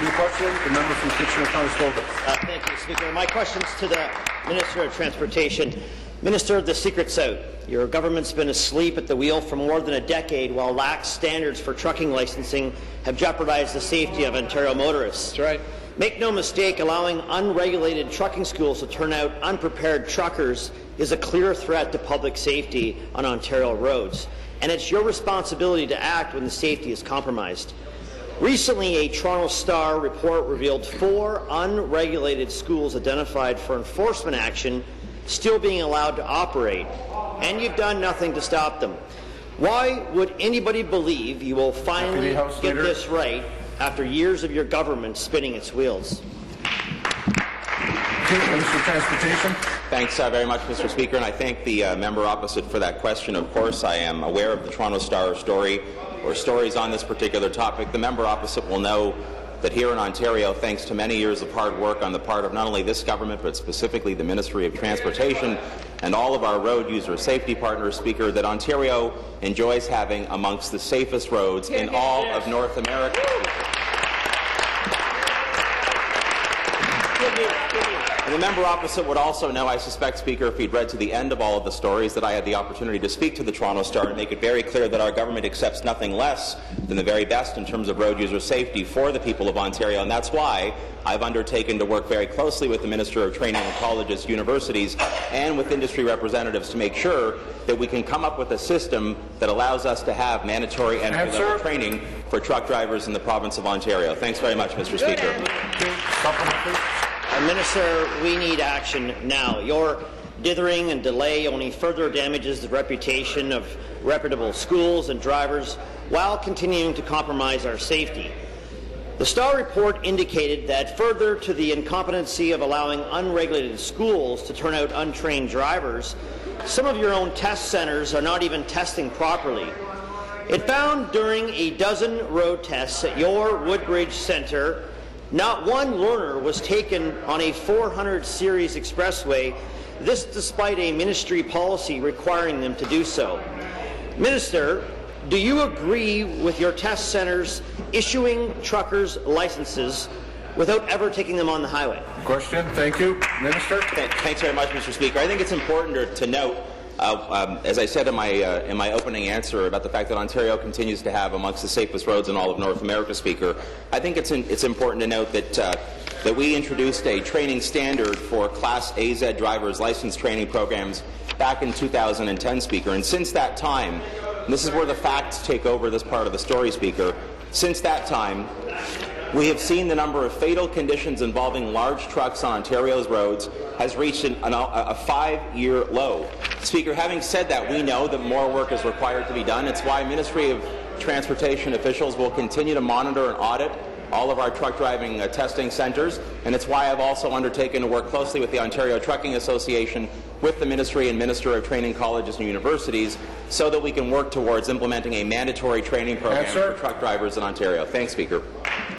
New question, the member from Kitchener-Conestoga. Thank you, Speaker. My question is to the Minister of Transportation. Minister, the secret's out. Your government's been asleep at the wheel for more than a decade while lax standards for trucking licensing have jeopardized the safety of Ontario motorists. That's right. Make no mistake, allowing unregulated trucking schools to turn out unprepared truckers is a clear threat to public safety on Ontario roads, and it's your responsibility to act when the safety is compromised. Recently, a Toronto Star report revealed 4 unregulated schools identified for enforcement action still being allowed to operate, and you've done nothing to stop them. Why would anybody believe you will finally get this right after years of your government spinning its wheels? Minister of Transportation. Thanks very much, Mr. Speaker, and I thank the member opposite for that question. Of course, I am aware of the Toronto Star story or stories on this particular topic. The member opposite will know that here in Ontario, thanks to many years of hard work on the part of not only this government, but specifically the Ministry of Transportation and all of our road user safety partners, Speaker, that Ontario enjoys having amongst the safest roads in all of North America. And the member opposite would also know, I suspect, Speaker, if he'd read to the end of all of the stories, that I had the opportunity to speak to the Toronto Star and make it very clear that our government accepts nothing less than the very best in terms of road user safety for the people of Ontario. And that's why I've undertaken to work very closely with the Minister of Training and Colleges, universities, and with industry representatives to make sure that we can come up with a system that allows us to have mandatory entry-level training for truck drivers in the province of Ontario. Thanks very much, Mr. Speaker. Minister, we need action now. Your dithering and delay only further damages the reputation of reputable schools and drivers while continuing to compromise our safety. The Star report indicated that further to the incompetency of allowing unregulated schools to turn out untrained drivers, some of your own test centres are not even testing properly. It found during a dozen road tests at your Woodbridge Centre, not one learner was taken on a 400 series expressway, this despite a ministry policy requiring them to do so. Minister, do you agree with your test centres issuing truckers licenses without ever taking them on the highway? Question. Thank you. Minister. Thanks very much, Mr. Speaker. I think it's important to note, as I said in my opening answer, about the fact that Ontario continues to have amongst the safest roads in all of North America, Speaker. I think it's important to note that we introduced a training standard for Class AZ drivers license training programs back in 2010, Speaker. And since that time, and this is where the facts take over this part of the story, Speaker, since that time, we have seen the number of fatal conditions involving large trucks on Ontario's roads has reached a 5-year low. Speaker, having said that, we know that more work is required to be done. It's why Ministry of Transportation officials will continue to monitor and audit all of our truck driving testing centres, and it's why I've also undertaken to work closely with the Ontario Trucking Association, with the Ministry and Minister of Training Colleges and Universities, so that we can work towards implementing a mandatory training program for truck drivers in Ontario. Thanks, Speaker.